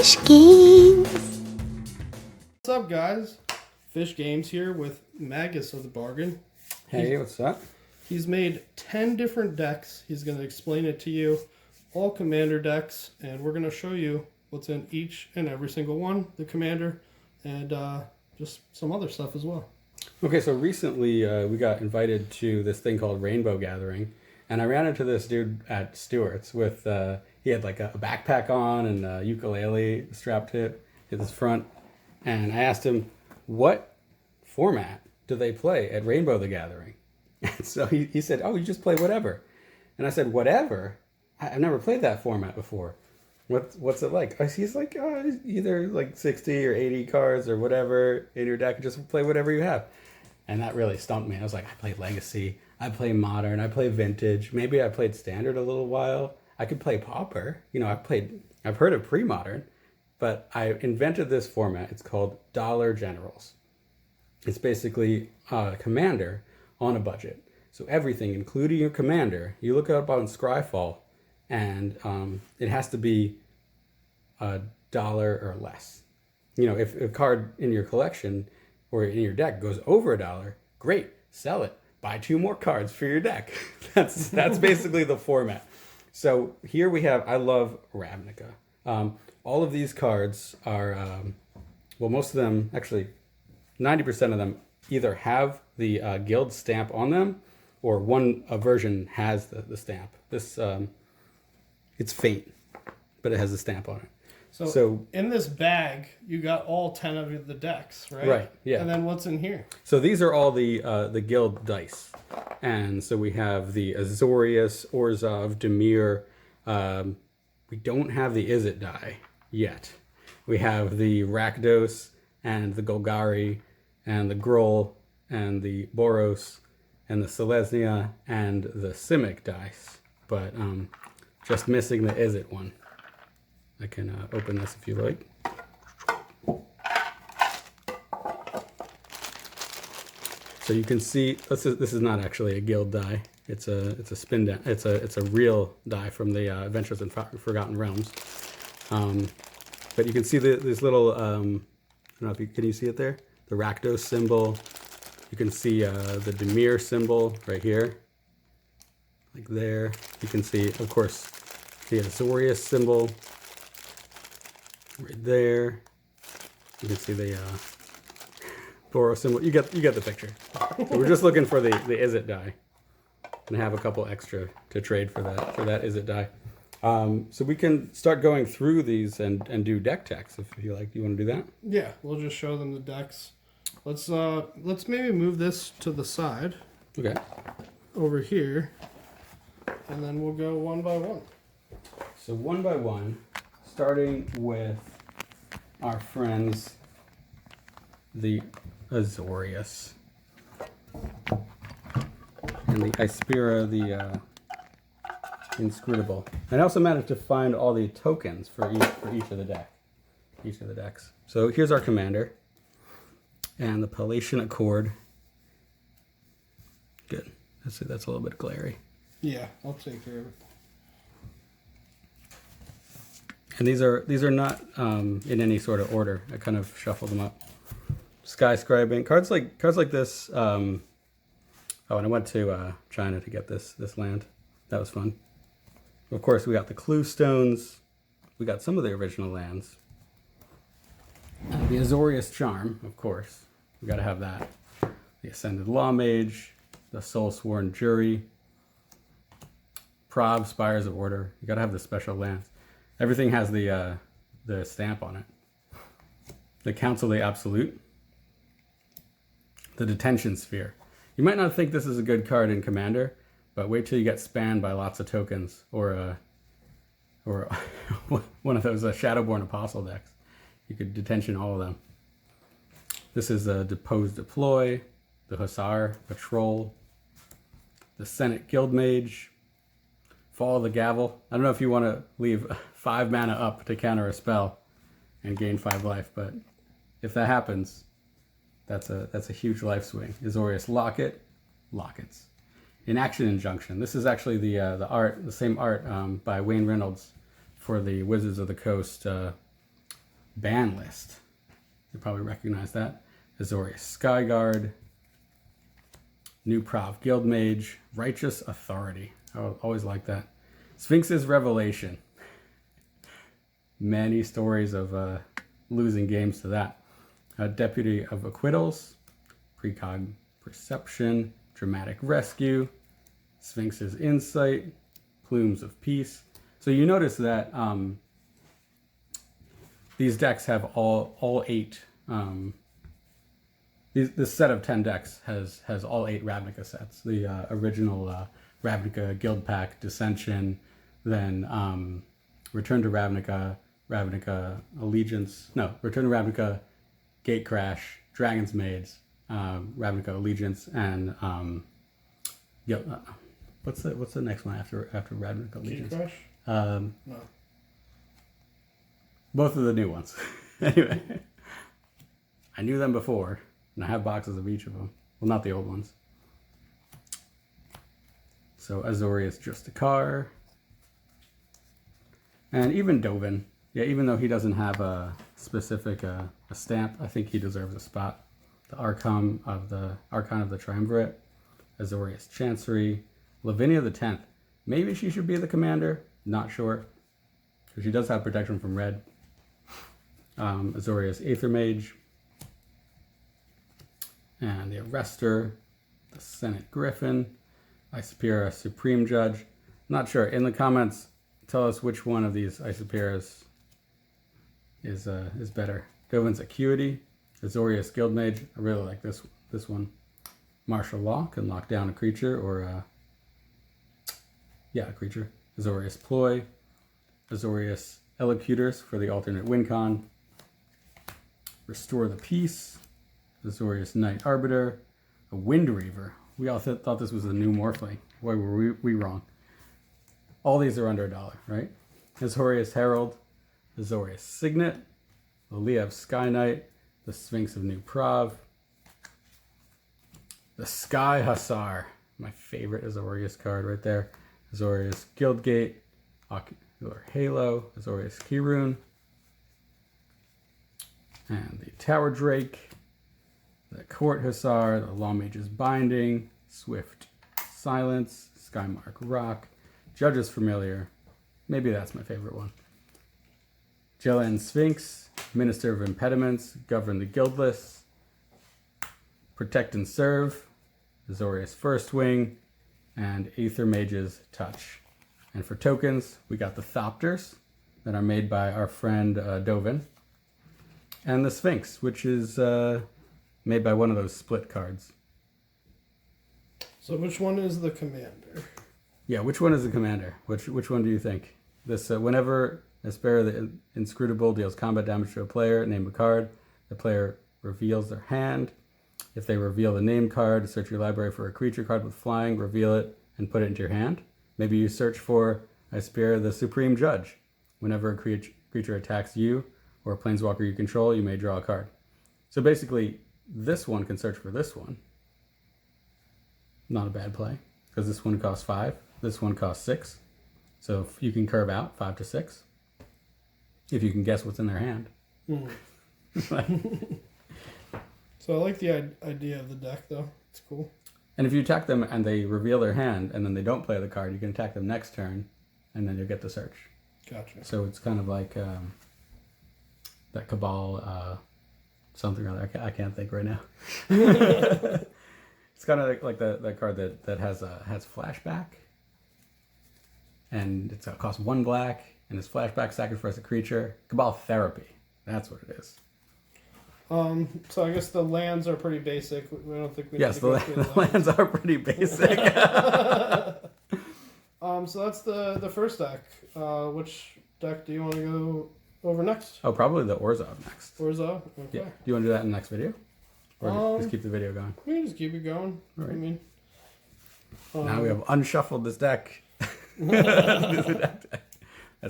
Fish Games. What's up, guys? Fish Games here with Magus of the bargain. Hey, what's up? He's made 10 different decks. He's going to explain it to you. All commander decks, and we're going to show you what's in each and every single one, the commander, and just some other stuff as well. Okay, so recently we got invited to this thing called Rainbow Gathering, and I ran into this dude at Stewart's with, he had like a backpack on and a ukulele strapped to his front, and I asked him, what format do they play at Rainbow the Gathering? And so he said, oh, you just play whatever. And I said, whatever? I've never played that format before. What's it like? He's like, oh, either like 60 or 80 cards or whatever in your deck. Just play whatever you have. And that really stumped me. I was like, I play Legacy. I play Modern. I play Vintage. Maybe I played Standard a little while. I could play Pauper. You know, I've heard of Pre-Modern. But I invented this format. It's called Dollar Generals. It's basically a commander on a budget. So everything, including your commander, you look up on Scryfall, and it has to be $1 or less. You know, if a card in your collection or in your deck goes over $1, great, sell it. Buy 2 more cards for your deck. That's basically the format. So here we have, I love Ravnica. All of these cards are, well, most of them, actually 90% of them either have the guild stamp on them, or a version has the stamp. This it's Fate, but it has a stamp on it. So in this bag, you got all 10 of the decks, right? Right, yeah. And then what's in here? So these are all the guild dice. And so we have the Azorius, Orzhov, Dimir. We don't have the Izzet die yet. We have the Rakdos and the Golgari and the Gruul and the Boros and the Selesnya and the Simic dice. But just missing the Izzet one. I can open this if you like. So you can see this is not actually a guild die. It's a spin die. It's a real die from the Adventures in Forgotten Realms. But you can see this little I don't know if can you see it there? The Rakdos symbol. You can see the Dimir symbol right here, like there. You can see, of course, the Azorius symbol right there. You can see the Boros symbol. You get the picture. So we're just looking for the Izzet die, and have a couple extra to trade for that Izzet die. So we can start going through these and do deck techs if you like. You want to do that? Yeah, we'll just show them the decks. Let's maybe move this to the side. Okay. Over here, and then we'll go one by one. So one by one, starting with our friends, the Azorius. And the Ispira, the Inscrutable. And I also managed to find all the tokens for each of the decks. So here's our commander. And the Palatian Accord. Good. That's a little bit glary. Yeah, I'll take care of it. And these are not in any sort of order. I kind of shuffled them up. Sky Scribing. Cards like this. Oh, and I went to China to get this land. That was fun. Of course, we got the Clue Stones. We got some of the original lands. The Azorius Charm, of course. We got to have that. The Ascended Law Mage, the Soul Sworn Jury, Prov, Spires of Order. You got to have the special lands. Everything has the stamp on it. The Council of the Absolute, the Detention Sphere. You might not think this is a good card in Commander, but wait till you get spammed by lots of tokens or one of those Shadowborn Apostle decks. You could detention all of them. This is a Depose Deploy, the Hussar Patrol, the Senate Guildmage, Fall of the Gavel. I don't know if you want to leave 5 mana up to counter a spell and gain 5 life, but if that happens, that's a huge life swing. Azorius Lockets. Inaction Injunction. This is actually the same art by Wayne Reynolds for the Wizards of the Coast ban list. You probably recognize that. Azorius Skyguard, New Prov Guild Mage, Righteous Authority. I always like that. Sphinx's Revelation. Many stories of losing games to that. Deputy of Acquittals, Precog Perception, Dramatic Rescue, Sphinx's Insight, Plumes of Peace. So you notice that these decks have all 8. This set of 10 decks has all 8 Ravnica sets. The original Ravnica Guild Pack, Dissension, then Return to Ravnica, Ravnica Allegiance. No, Return to Ravnica, Gate Crash, Dragon's Maids, Ravnica Allegiance, and what's the next one after Ravnica Allegiance? Gate Crash? No. Both of the new ones. Anyway, I knew them before, and I have boxes of each of them. Well, not the old ones. So Azorius Justicar, and even Dovin. Yeah, even though he doesn't have a specific a stamp, I think he deserves a spot. The Archon of the Triumvirate, Azorius Chancery, Lavinia the 10th. Maybe she should be the commander. Not sure, because she does have protection from red. Azorius Aether Mage, and the Arrestor, the Senate Griffin, Isopira Supreme Judge. Not sure. In the comments, tell us which one of these Isopiras is better. Dovin's Acuity, Azorius Guild Mage. I really like this one. Martial Law can lock down a creature or a creature. Azorius Ploy, Azorius Elocutors for the alternate win con. Restore the Peace, Azorius Knight Arbiter, a Wind Reaver. We all thought this was a new Morphling. Why were we wrong? All these are under $1, right? Azorius Herald, Azorius Signet, Liliev Sky Knight, the Sphinx of New Prov, the Sky Hussar, my favorite Azorius card right there. Azorius Guildgate, Ocular Halo, Azorius Kirun, and the Tower Drake, the Court Hussar, the Law Mage's Binding, Swift Silence, Skymark Rock, Judge's Familiar. Maybe that's my favorite one. Jelen Sphinx, Minister of Impediments, Govern the Guildless, Protect and Serve, Azorius First Wing, and Aether Mage's Touch. And for tokens, we got the Thopters that are made by our friend Dovin, and the Sphinx, which is made by one of those split cards. So which one is the commander? Yeah, which one is the commander? Which one do you think? This whenever Aspera the Inscrutable deals combat damage to a player, name a card. The player reveals their hand. If they reveal the name card, search your library for a creature card with flying, reveal it, and put it into your hand. Maybe you search for Aspera the Supreme Judge. Whenever a creature attacks you or a planeswalker you control, you may draw a card. So basically, this one can search for this one. Not a bad play, because this one costs 5, this one costs 6. So if you can curve out 5 to 6, if you can guess what's in their hand. So I like the idea of the deck, though. It's cool. And if you attack them and they reveal their hand and then they don't play the card, you can attack them next turn, and then you'll get the search. Gotcha. So it's kind of like that Cabal something or other. I can't think right now. It's kind of like that card that has flashback, and it costs 1 black, and it's flashback, sacrifice a creature. Cabal Therapy. That's what it is. So I guess the lands are pretty basic. We don't think we. Yes, the lands are pretty basic. So that's the first deck. Which deck do you want to go over next? Oh, probably the Orzhov next. Orzhov? Okay. Yeah. Do you want to do that in the next video? Or just keep the video going? We can just keep it going. All right. I mean, now we have unshuffled this deck. That's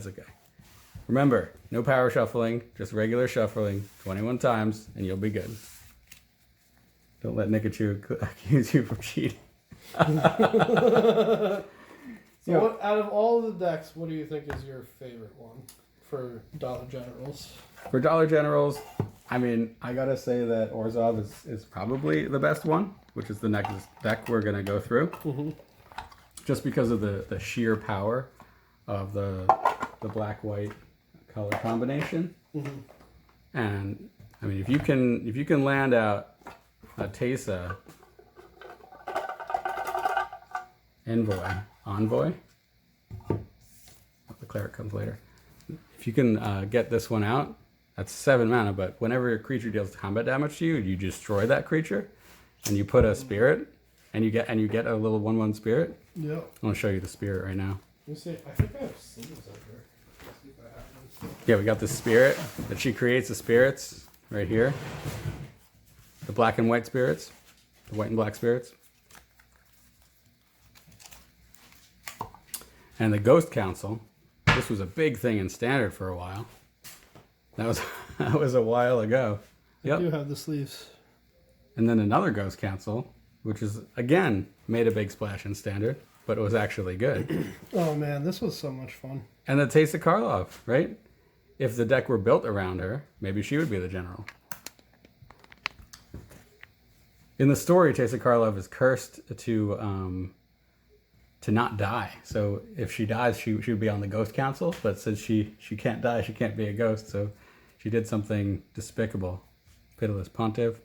okay. Remember, no power shuffling, just regular shuffling 21 times, and you'll be good. Don't let Nikachu accuse you of cheating. So what, out of all the decks, what do you think is your favorite one for Dollar Generals. For Dollar Generals, I mean, I gotta say that Orzhov is probably the best one, which is the next deck we're gonna go through. Mm-hmm. Just because of the sheer power of the black-white color combination. Mm-hmm. And I mean, if you can land out a Teysa Envoy, the cleric comes later. If you can get this one out, that's 7 mana. But whenever a creature deals combat damage to you, you destroy that creature, and you put a spirit, and you get a little 1/1 spirit. Yeah. I'm gonna show you the spirit right now. Let me see. I think I have sleeves over here. Let's see if I have them. Yeah, we got this spirit that she creates the spirits right here. The black and white spirits, the white and black spirits. And the Ghost Council. This was a big thing in Standard for a while. That was a while ago. I do have the sleeves. And then another Ghost Council, which is again made a big splash in Standard, but it was actually good. Oh man, this was so much fun. And the Teysa Karlov, right? If the deck were built around her, maybe she would be the general. In the story, Teysa Karlov is cursed to not die. So if she dies, she would be on the Ghost Council. But since she can't die, she can't be a ghost. So she did something despicable, Pitiless Pontiff,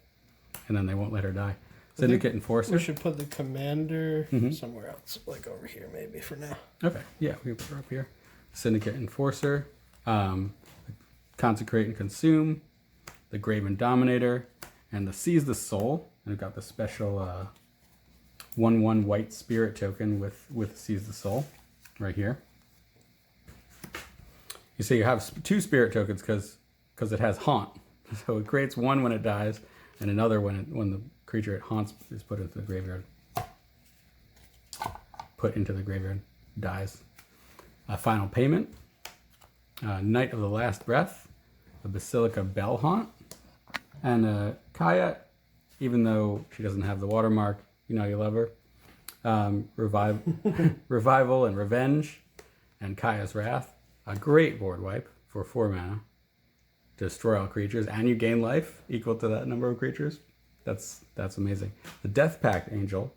and then they won't let her die. Syndicate Enforcer. We should put the commander somewhere else, like over here maybe for now. Okay, yeah, we can put her up here. Syndicate Enforcer, Consecrate and Consume, the Graven Dominator, and the Seize the Soul. And we've got the special 1/1 white spirit token with Seize the Soul right here. You see, you have 2 spirit tokens because it has Haunt. So it creates 1 when it dies, and another when the creature it haunts is put into the graveyard. Put into the graveyard, dies. Final Payment, Knight of the Last Breath, the Basilica Bell Haunt, and Kaya, even though she doesn't have the watermark, you know you love her. Revival and Revenge, and Kaya's Wrath. A great board wipe for 4 mana. Destroy all creatures, and you gain life equal to that number of creatures. That's amazing. The Death Pact Angel,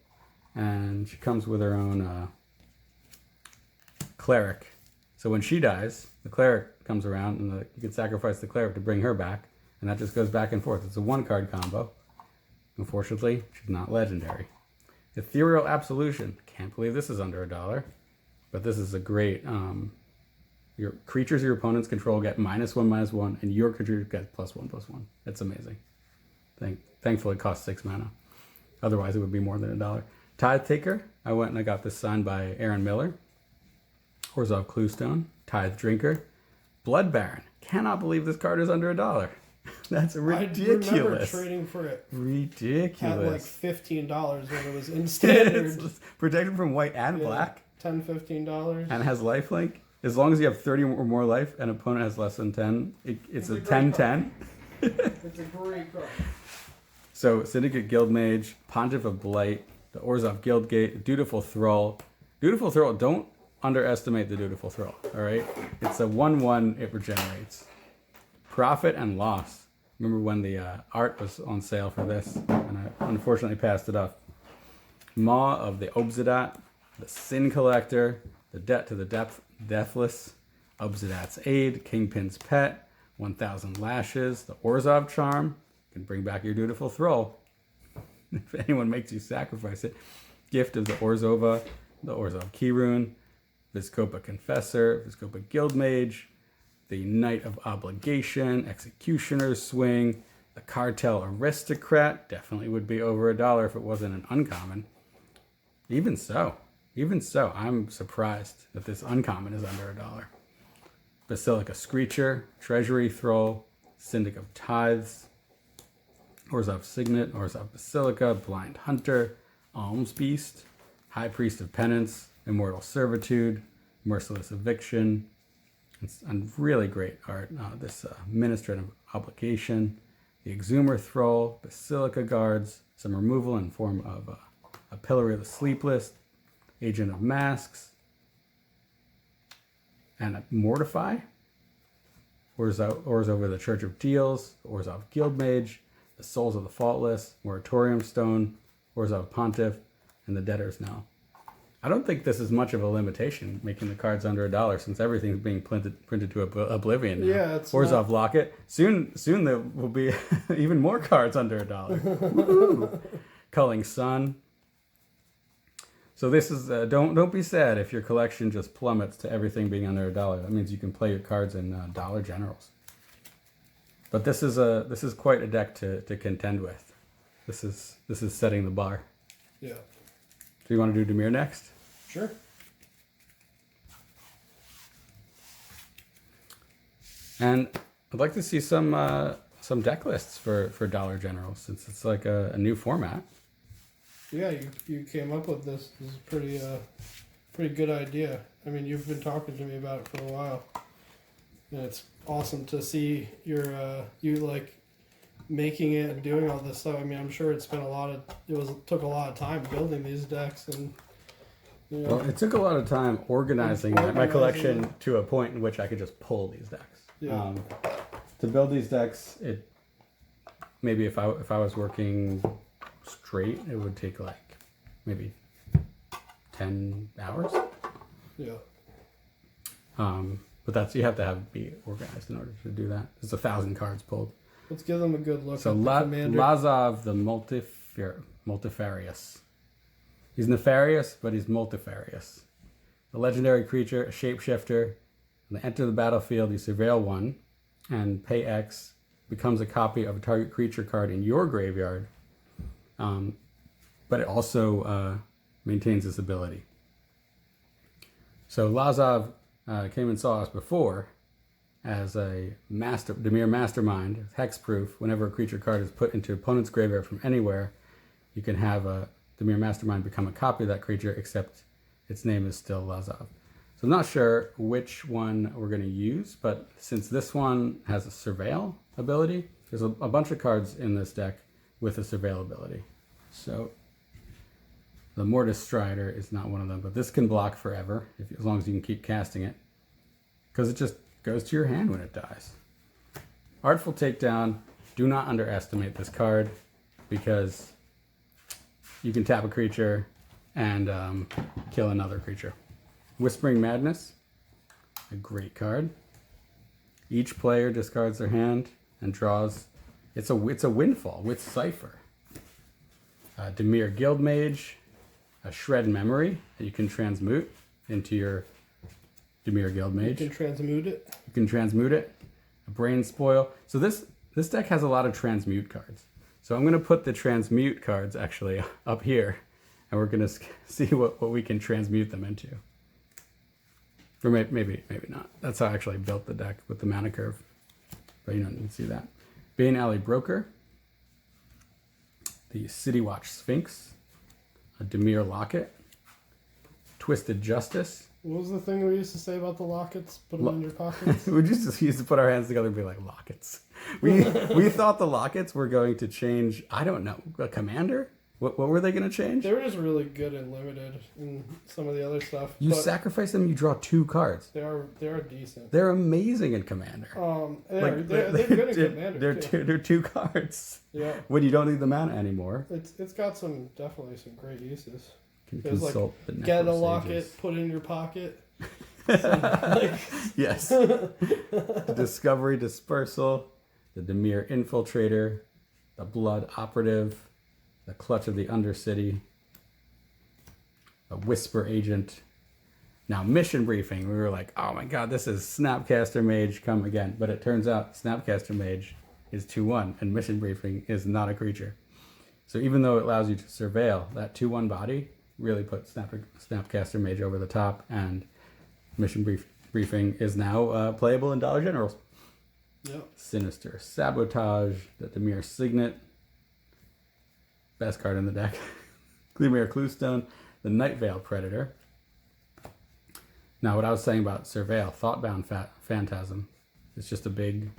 and she comes with her own cleric. So when she dies, the cleric comes around, and you can sacrifice the cleric to bring her back, and that just goes back and forth. It's a 1-card combo. Unfortunately, she's not legendary. Ethereal Absolution. Can't believe this is under $1, but this is a great. Your creatures your opponents control get -1/-1, and your creatures get +1/+1. It's amazing. Thankfully, it costs 6 mana. Otherwise, it would be more than $1. Tithe Taker. I went and I got this signed by Aaron Miller. Orzhov Cluestone. Tithe Drinker. Blood Baron. Cannot believe this card is under $1. That's ridiculous. I remember trading for it ridiculous. at like $15 when it was in Standard. Protected from white and black. $10, $15. And has lifelink. As long as you have 30 or more life and opponent has less than 10, it's a 10/10. It's a great card. So Syndicate Guildmage, Pontiff of Blight, the Orzhov Guildgate, Dutiful Thrall. Dutiful Thrall, don't underestimate the Dutiful Thrall, all right? It's a 1/1, it regenerates. Profit and Loss. Remember when the art was on sale for this, and I unfortunately passed it up. Maw of the Obzedat, the Sin Collector, the Debt to the Deathless, Obzedat's Aid, Kingpin's Pet, 1000 Lashes, the Orzhov Charm, can bring back your Dutiful Thrall. If anyone makes you sacrifice it. Gift of the Orzhova, the Orzhov Keyrune, Vizkopa Confessor, Vizkopa Guildmage, the Knight of Obligation, Executioner's Swing, the Cartel Aristocrat, definitely would be over $1 if it wasn't an uncommon. Even so, I'm surprised that this uncommon is under $1. Basilica Screecher, Treasury Thrall, Syndic of Tithes, Orzhov Signet, Orzhov Basilica, Blind Hunter, Alms Beast, High Priest of Penance, Immortal Servitude, Merciless Eviction. It's a really great art. This Minister of Obligation, the Exhumer Thrall, Basilica Guards, some removal in form of a Pillory of the Sleepless, Agent of Masks, and a Mortify. Oars Over the Church of Deals, Orzhov Guildmage, the Souls of the Faultless, Moratorium Stone, Orzhov Pontiff, and the Debtor's Knell. I don't think this is much of a limitation, making the cards under $1, since everything's being printed to oblivion now. Yeah, it's Orzhov Locket. Soon there will be even more cards under $1. Culling Sun. So this is don't be sad if your collection just plummets to everything being under $1. That means you can play your cards in Dollar Generals. But this is quite a deck to contend with. This is setting the bar. Yeah. Do you want to do Dimir next? Sure. And I'd like to see some deck lists for Dollar General, since it's like a new format. Yeah, you came up with this. This is pretty good idea. I mean, you've been talking to me about it for a while, and it's awesome to see you like making it and doing all this stuff. I mean, I'm sure it took a lot of time building these decks, and you know, well, it took a lot of time organizing my collection to a point in which I could just pull these decks. Yeah. To build these decks, maybe if I was working straight, it would take like maybe 10 hours. Yeah. But you have to be organized in order to do that. There's 1,000 cards pulled. Let's give them a good look. So at the commander. Lazov the Multifarious. He's nefarious, but he's multifarious. A legendary creature, a shapeshifter. When they enter the battlefield, you surveil one, and pay X, becomes a copy of a target creature card in your graveyard. But it also maintains this ability. So Lazov came and saw us before as a Dimir Mastermind, hexproof. Whenever a creature card is put into opponent's graveyard from anywhere, you can have a Dimir Mastermind become a copy of that creature, except its name is still Lazov. So I'm not sure which one we're going to use, but since this one has a Surveil ability, there's a bunch of cards in this deck with a Surveil ability. So the Mortis Strider is not one of them, but this can block forever, as long as you can keep casting it, because it just goes to your hand when it dies. Artful Takedown. Do not underestimate this card, because you can tap a creature and kill another creature. Whispering Madness, a great card. Each player discards their hand and draws. It's a windfall with Cipher. Dimir Guildmage, a Shred Memory that you can transmute into your Dimir Guildmage. You can transmute it. You can transmute it. A Brain Spoil. So this deck has a lot of transmute cards. So I'm going to put the transmute cards actually up here, and we're going to see what we can transmute them into. Or maybe not. That's how I actually built the deck with the mana curve. But you don't need to see that. Bane Alley Broker. The City Watch Sphinx. A Dimir Locket. Twisted Justice. What was the thing we used to say about the lockets? Put them in your pockets? We just used to put our hands together and be like, lockets. We thought the lockets were going to change, I don't know, a commander? What were they going to change? They were just really good and limited in some of the other stuff. You sacrifice them, you draw 2 cards. They are decent. They're amazing in Commander. They're good in Commander. They're 2 cards. Yeah. When you don't need the mana anymore. It's got definitely some great uses. Can There's consult like the get a Necro locket, Sages. put in your pocket. Yes. The Discovery Dispersal, the Dimir Infiltrator, the Blood Operative, the Clutch of the Undercity, a Whisper Agent. Now, Mission Briefing, we were like, oh my god, this is Snapcaster Mage, come again. But it turns out Snapcaster Mage is 2/1, and Mission Briefing is not a creature. So even though it allows you to surveil, that 2/1 body really put Snapcaster Mage over the top, and Mission Briefing is now playable in Dollar Generals. Yep. Sinister Sabotage, the Dimir Signet, best card in the deck. Glimmer Cluestone, the Nightveil Predator. Now, what I was saying about Surveil, Thoughtbound Phantasm, it's just a big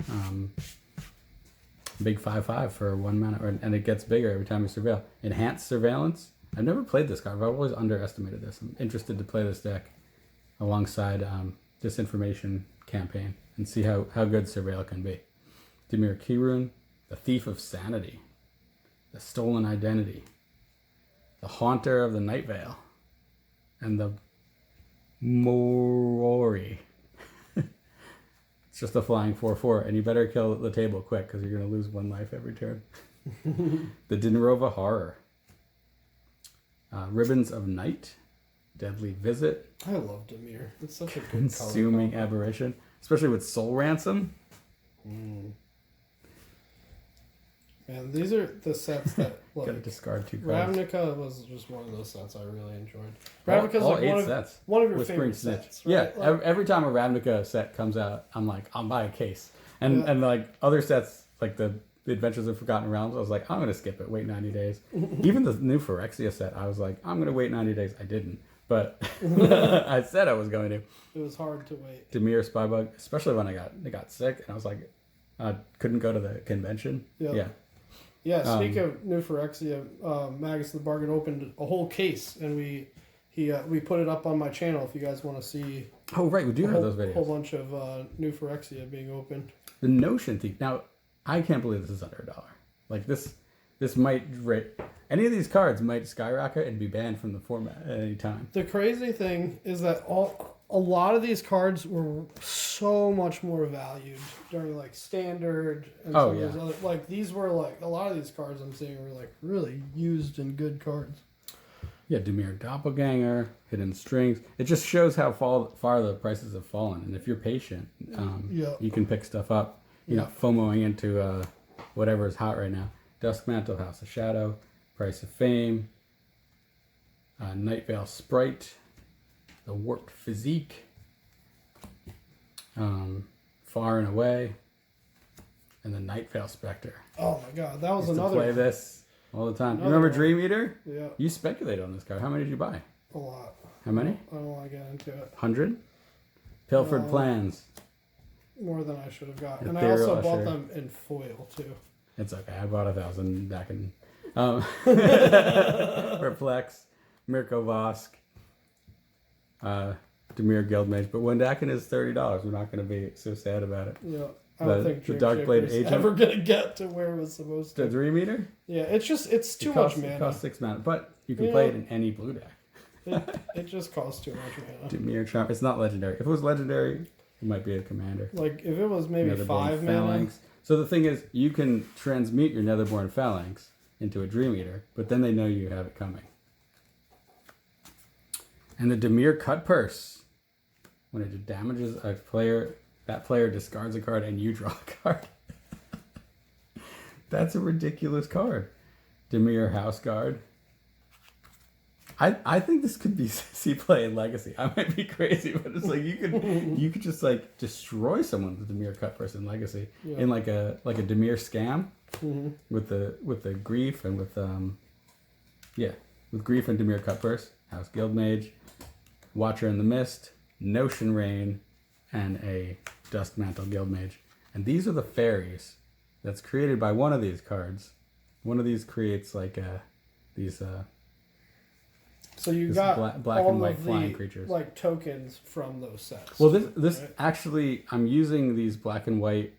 5/5 for 1 mana, and it gets bigger every time you surveil. Enhanced Surveillance. I've never played this card, but I've always underestimated this. I'm interested to play this deck alongside Disinformation Campaign and see how good Surveil can be. Dimir Kirun, the Thief of Sanity, the Stolen Identity, the Haunter of the Night Veil, and the Mori. It's just a flying 4/4, and you better kill the table quick because you're going to lose 1 life every turn. The Dinarova Horror, Ribbons of Night, Deadly Visit. I love Dimir. It's such a good Consuming Aberration, especially with Soul Ransom. Man, these are the sets that like, gotta discard 2 cards. Ravnica was just one of those sets I really enjoyed. Ravnica's all like 8 sets. One of your with favorite Spring Snitch. sets, right? Yeah, Like, every time a Ravnica set comes out, I'm like, I'll buy a case. And like other sets, like the Adventures of Forgotten Realms, I was like, I'm gonna skip it, wait 90 days. Even the new Phyrexia set, I was like, I'm gonna wait 90 days. I didn't, but I said I was going to. It was hard to wait. Dimir Spybug, especially when I got sick, and I was like, I couldn't go to the convention. Yeah. Yeah, speaking of new Phyrexia, Magus the Bargain opened a whole case, and we put it up on my channel if you guys want to see. Oh, right, we do have those videos. A whole bunch of new Phyrexia being opened. The Notion Thief. Now, I can't believe this is under $1. Like this might any of these cards might skyrocket and be banned from the format at any time. The crazy thing is that a lot of these cards were so much more valued during like Standard and some of those other, like these were like a lot of these cards I'm seeing were like really used and good cards. Yeah, Dimir Doppelganger, Hidden Strings. It just shows how far the prices have fallen, and if you're patient, you can pick stuff up. You're not FOMOing into whatever is hot right now. Duskmantle, House of Shadow, Price of Fame, Night Veil Sprite, the Warped Physique, Far and Away, and the Night Veil Spectre. Oh my god, that was Used another to play one. this all the time. You remember Dream Eater? Yeah. You speculated on this card. How many did you buy? A lot. How many? I don't want to get into it. 100? Pilfered Plans. More than I should have got. And I Ethereal also bought Usher. them in foil too. It's okay. I bought 1,000 back in Perplex, Mirko Vosk, Dimir Guildmage. But Wendakin is $30. We're not going to be so sad about it. Yeah. I don't think the Dream Darkblade Shaper's Agent. ever going to get to where it was supposed to. The Dream Eater? Yeah, it's too much mana. It costs 6 mana. But you can play it in any blue deck. It just costs too much mana. Dimir Charm. It's not legendary. If it was legendary, it might be a commander. Like, if it was maybe Netherborn 5 mana. Phalanx. So the thing is, you can transmute your Netherborn Phalanx into a Dream Eater, but then they know you have it coming. And the Dimir Cut Purse. When it damages a player, that player discards a card and you draw a card. That's a ridiculous card. Dimir House Guard. I think this could be C play in Legacy. I might be crazy, but it's like you could just like destroy someone with the Dimir Cut Purse in Legacy in like a Dimir Scam with the grief and with grief and Dimir Cut Purse, House Guildmage, Watcher in the Mist, Notion Rain, and a Duskmantle Guildmage. And these are the fairies that's created by one of these cards. One of these creates like these. So you got black all and white of flying the, creatures. like tokens from those sets. Well, this right? actually, I'm using these black and white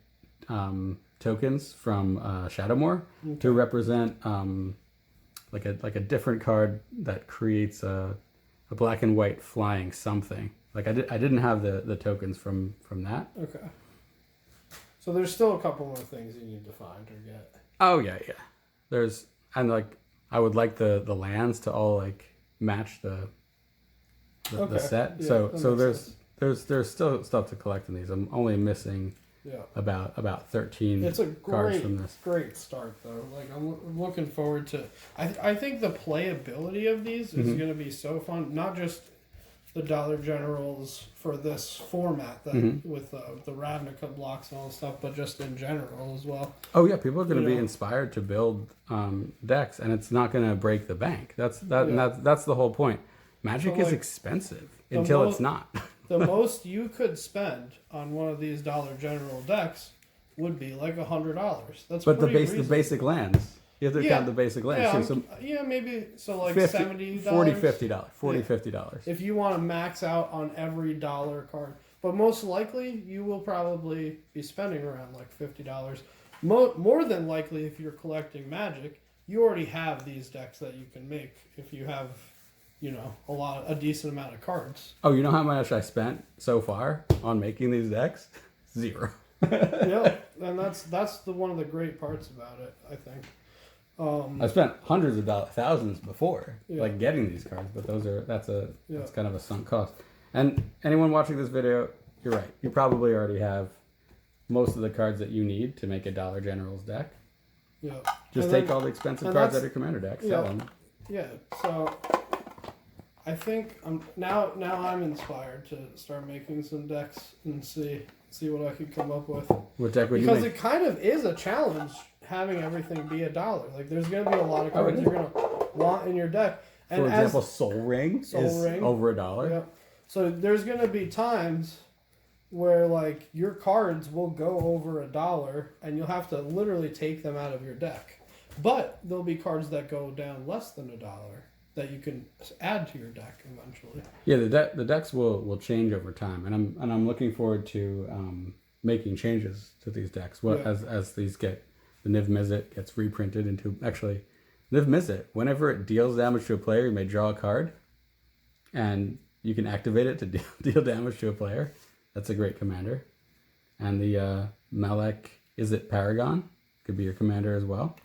tokens from Shadowmoor to represent like a different card that creates a black and white flying something. Like I didn't have the tokens from that. Okay. So there's still a couple more things you need to find or get. Oh yeah. There's I would like the lands to all like match the set. Yeah, so there's still stuff to collect in these. I'm only missing about 13 it's a cards from this. great start though. Like I'm looking forward to. I think the playability of these is going to be so fun. Not just the Dollar Generals for this format that with the Ravnica blocks and all this stuff, but just in general as well. Oh yeah, people are going to be inspired to build decks, and it's not going to break the bank. That's the whole point. Magic is expensive until it's not. The most you could spend on one of these Dollar General decks would be like $100. That's but the reasonable. basic lands. You have to count the basic lands. Maybe like $70. $50. $50. If you want to max out on every dollar card. But most likely, you will probably be spending around like $50. More than likely, if you're collecting Magic, you already have these decks that you can make if you have, you know, a decent amount of cards. Oh, you know how much I spent so far on making these decks? 0. Yeah, and that's one of the great parts about it, I think. I spent hundreds of thousands before, Yeah. like getting these cards, but that's kind of a sunk cost. And anyone watching this video, you're right. You probably already have most of the cards that you need to make a Dollar General's deck. Yeah. Just take all the expensive cards out of your commander deck, sell them. Yeah. So I think now I'm inspired to start making some decks and see what I could come up with. What deck would you Because make? it kind of is a challenge having everything be $1. Like there's going to be a lot of cards you're going to want in your deck. And For example, Soul Ring is over $1. Yeah. So there's going to be times where like your cards will go over $1 and you'll have to literally take them out of your deck. But there'll be cards that go down less than $1 that you can add to your deck eventually. Yeah, the decks will change over time, and I'm looking forward to making changes to these decks. As these get, the Niv Mizzet gets reprinted into, actually, Niv Mizzet, whenever it deals damage to a player, you may draw a card, and you can activate it to deal damage to a player. That's a great commander. And the Malek, is it Paragon? Could be your commander as well.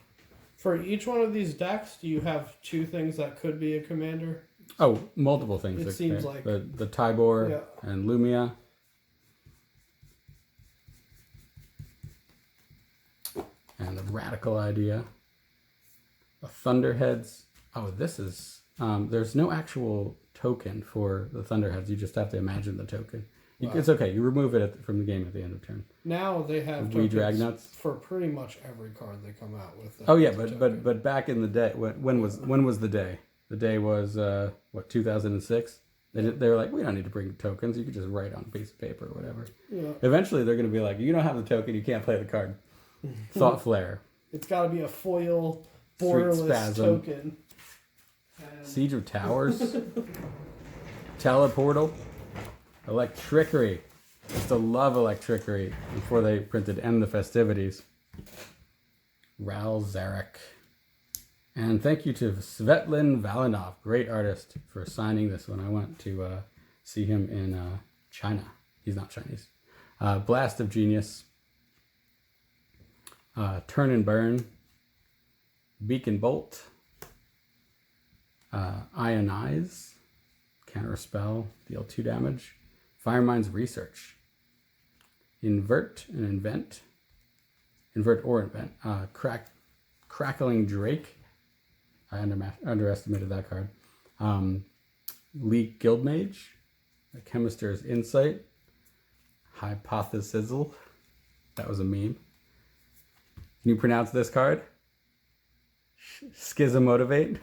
For each one of these decks, do you have 2 things that could be a commander? Oh, multiple things. It seems like the Tybor and Lumia. And the Radical Idea. The Thunderheads. Oh, this is... there's no actual token for the Thunderheads. You just have to imagine the token. Wow. It's okay. You remove it from the game at the end of turn. Now they have tokens Dragnuts for pretty much every card they come out with. Oh yeah, but back in the day, when was the day? The day was 2006. They were like, we don't need to bring tokens. You could just write on a piece of paper or whatever. Yeah. Eventually, they're going to be like, you don't have the token, you can't play the card. Thought Flare. It's got to be a foil borderless token. Siege of Towers. Teleportal. Electrickery. I used to love Electrickery before they printed End the Festivities. Ral Zarek. And thank you to Svetlin Valinov, great artist, for signing this one. I went to see him in China. He's not Chinese. Blast of Genius. Turn and Burn. Beacon Bolt. Ionize. Counterspell. Deal 2 damage. Firemind's Research. Invert and Invent. Invert or Invent. Crackling Drake. I underestimated that card. Leak Guildmage. Chemister's Insight. Hypothesizzle. That was a meme. Can you pronounce this card? Schismotivate.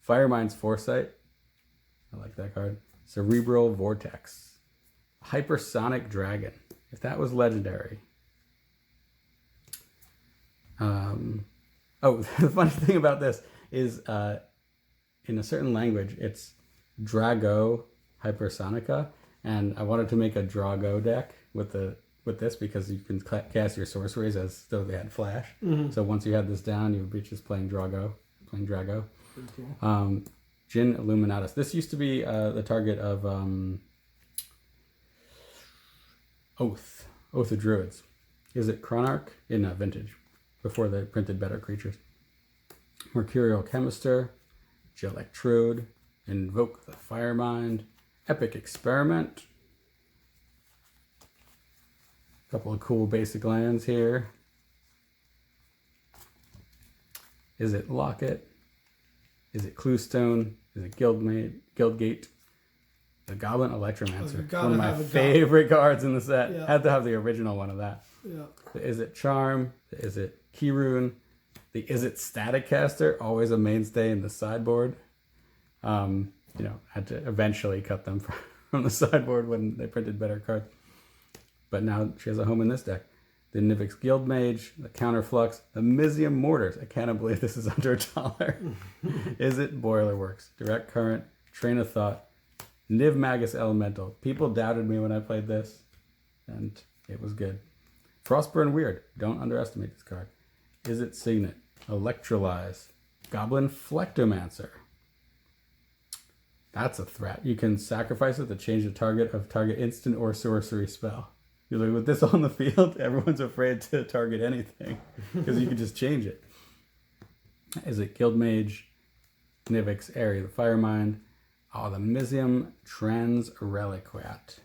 Firemind's Foresight. I like that card. Cerebral Vortex. Hypersonic Dragon. If that was legendary. The funny thing about this is in a certain language, it's Drago Hypersonica. And I wanted to make a Drago deck with this because you can cast your sorceries as though they had flash. Mm-hmm. So once you had this down, you would be just playing Drago. Cool. Jin Illuminatus. This used to be the target of Oath of Druids. Is it Chronarch? In Vintage, before they printed better creatures. Mercurial Chemister, Gelectrude, Invoke the Firemind, Epic Experiment. A couple of cool basic lands here. Is it Locket? Is it Cluestone? Is it Guildgate? The Goblin Electromancer. One of my favorite cards in the set. Yeah. Had to have the original one of that. Yeah. Is it Charm? Is it Keyrune? The Is it Static Caster? Always a mainstay in the sideboard. Had to eventually cut them from the sideboard when they printed better cards. But now she has a home in this deck. The Nivix Guildmage, the Counterflux, the Mizium Mortars. I cannot believe this is under $1. Is it Boilerworks? Direct Current, Train of Thought, Niv Magus Elemental. People doubted me when I played this, and it was good. Frostburn Weird. Don't underestimate this card. Is it Signet? Electrolyze. Goblin Flectomancer. That's a threat. You can sacrifice it to change the target of target instant or sorcery spell. You're like, with this on the field, everyone's afraid to target anything because you can just change it. Is it Guildmage, Nivix, Area, the Firemind? Oh, the Mizium Transreliquat.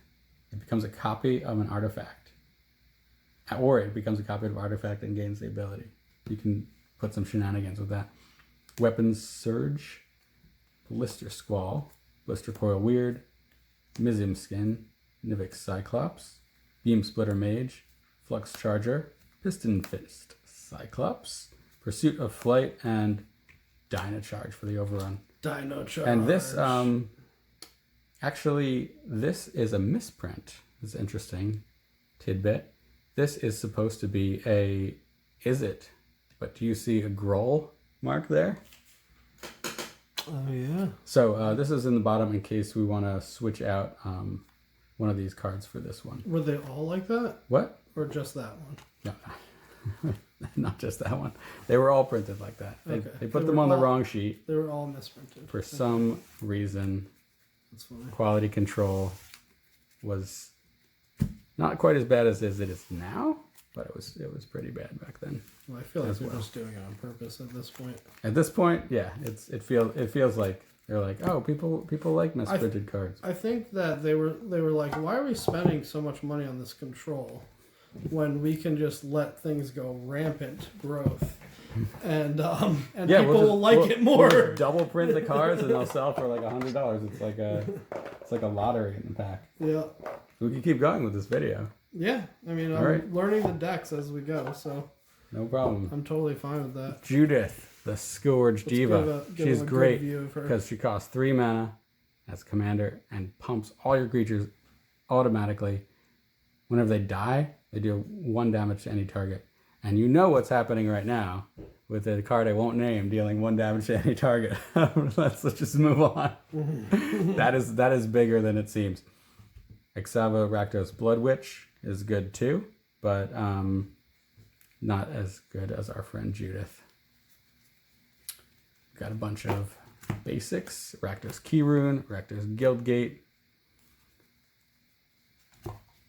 It becomes a copy of an artifact. Or it becomes a copy of an artifact and gains the ability. You can put some shenanigans with that. Weapons Surge, Blister Squall, Blister Coil Weird, Mizium Skin, Nivix Cyclops, Beam Splitter Mage, Flux Charger, Piston Fist Cyclops, Pursuit of Flight, and Dino Charge for the overrun. Dino Charge. And this, actually, this is a misprint. It's interesting tidbit. This is supposed to be a Is It? But do you see a Groll mark there? Oh, yeah. So this is in the bottom in case we want to switch out one of these cards for this one. Were they all like that? What? Or just that one? No, not just that one. They were all printed like that. They put them on the wrong sheet. They were all misprinted. For some reason, That's funny. quality control was not quite as bad as it is now, but it was pretty bad back then. Well, I feel like they're just doing it on purpose at this point. At this point, yeah, it feels like they're like, oh, people like misprinted cards. I think that they were like, why are we spending so much money on this control when we can just let things go rampant growth and people will like it more. We'll double print the cards and they'll sell for like $100. It's like a lottery in the pack. Yeah. We can keep going with this video. Yeah, I mean, I'm learning the decks as we go, so no problem. I'm totally fine with that. Judith, the Scourge Diva. She's great because she costs 3 mana as commander and pumps all your creatures automatically. Whenever they die, they do 1 damage to any target. And you know what's happening right now with the card I won't name dealing 1 damage to any target. Let's just move on. That is bigger than it seems. Exava Rakdos Blood Witch is good too, but not as good as our friend Judith. Got a bunch of basics. Rakdos Keyrune, Rakdos Guildgate,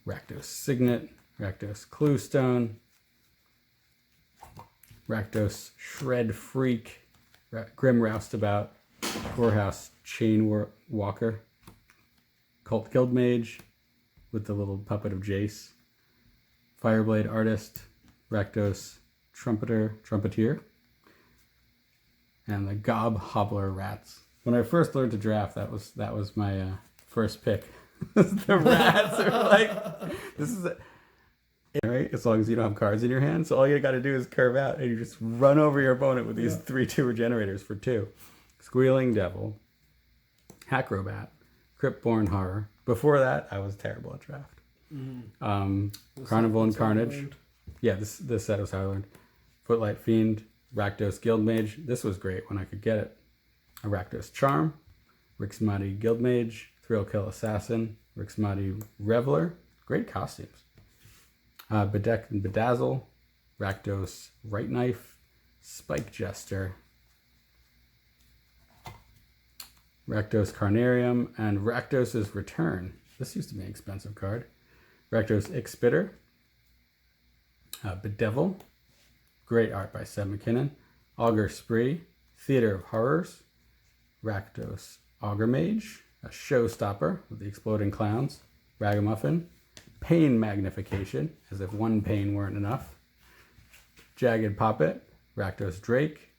Rakdos Signet, Rakdos Cluestone, Rakdos Shred Freak, Grim Roustabout, Corehouse Chain Walker, Cult Guildmage with the little puppet of Jace, Fireblade Artist, Rakdos Trumpeteer, and the Gob Hobbler Rats. When I first learned to draft, that was my first pick. The rats are like, this is right? As long as you don't have cards in your hand. So all you got to do is curve out and you just run over your opponent with these 3/2 regenerators for 2. Squealing Devil, Hackrobat, Cryptborn Horror. Before that, I was terrible at draft. Carnival and Carnage. Yeah, this set was how I learned. Footlight Fiend, Rakdos Guildmage. This was great when I could get it. A Rakdos Charm, Rixmati Guildmage, Thrill Kill Assassin, Rixmati Reveler. Great costumes. Bedeck and Bedazzle, Rakdos Right Knife, Spike Jester, Rakdos Carnarium, and Rakdos' Return. This used to be an expensive card. Rakdos Ixpitter, Bedevil, great art by Seb McKinnon, Augur Spree, Theater of Horrors, Rakdos Augur Mage, a Showstopper with the Exploding Clowns, Ragamuffin, Pain Magnification, as if 1 pain weren't enough, Jagged Poppet, Rakdos Drake,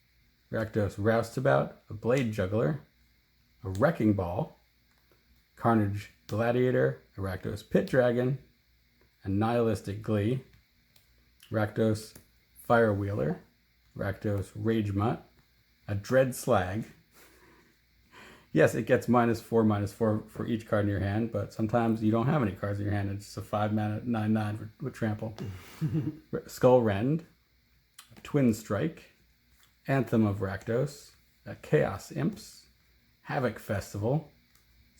Rakdos Roustabout, a Blade Juggler, a Wrecking Ball, Carnage Gladiator, a Rakdos Pit Dragon, a Nihilistic Glee, Rakdos Firewheeler, Rakdos Rage Mutt, a Dread Slag. Yes, it gets -4/-4 for each card in your hand, but sometimes you don't have any cards in your hand. It's just a 5 mana 9/9 with trample. Skull Rend, Twin Strike, Anthem of Rakdos, Chaos Imps, Havoc Festival,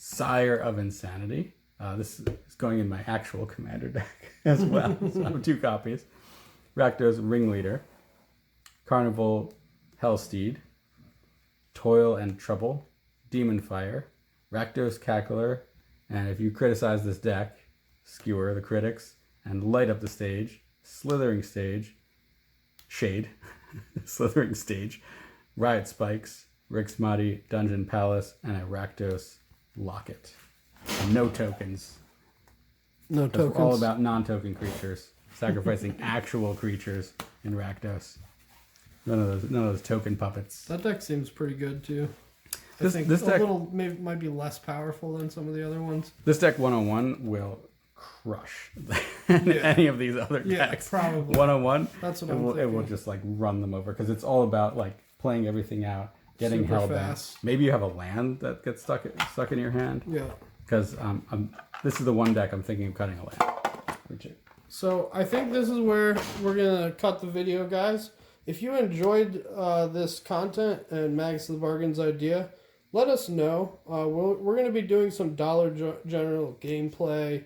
Sire of Insanity. This is going in my actual commander deck as well. So I have 2 copies. Rakdos Ringleader. Carnival Hellsteed. Toil and Trouble. Demon Fire. Rakdos Cackler. And if you criticize this deck, skewer the critics and light up the stage. Slithering Stage. Shade. Slithering Stage. Riot Spikes. Rixmati Dungeon Palace. And a Rakdos Locket. And no tokens. No tokens. All about non-token creatures. Sacrificing actual creatures in Rakdos. None of those token puppets. That deck seems pretty good too. This a deck little might be less powerful than some of the other ones. This deck 101 will crush any of these other decks. Yeah, probably. 101. That's what it will just like run them over because it's all about like playing everything out, getting Super hellbent. fast. Maybe you have a land that gets stuck in your hand. Yeah. Because this is the one deck I'm thinking of cutting a land. So I think this is where we're gonna cut the video, guys. If you enjoyed this content and Magus of the Bargain's idea, let us know. We're going to be doing some Dollar General gameplay,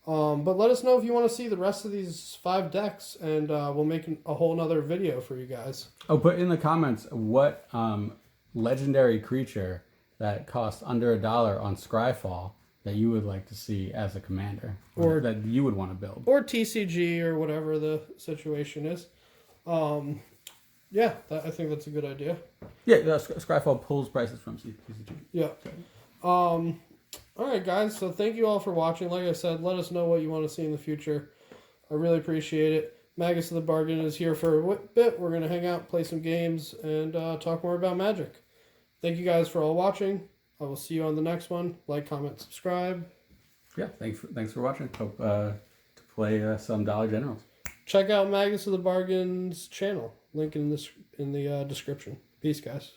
but let us know if you want to see the rest of these 5 decks, and we'll make a whole nother video for you guys. Oh, put in the comments what legendary creature that costs under $1 on Scryfall that you would like to see as a commander, or that you would want to build, or TCG, or whatever the situation is. Yeah, I think that's a good idea. Yeah, Scryfall pulls prices from TCG. Yeah. All right, guys. So thank you all for watching. Like I said, let us know what you want to see in the future. I really appreciate it. Magus of the Bargain is here for a bit. We're going to hang out, play some games, and talk more about Magic. Thank you guys for all watching. I will see you on the next one. Like, comment, subscribe. Yeah, thanks for watching. Hope to play some Dollar Generals. Check out Magus of the Bargain's channel. Link in the description. Peace, guys.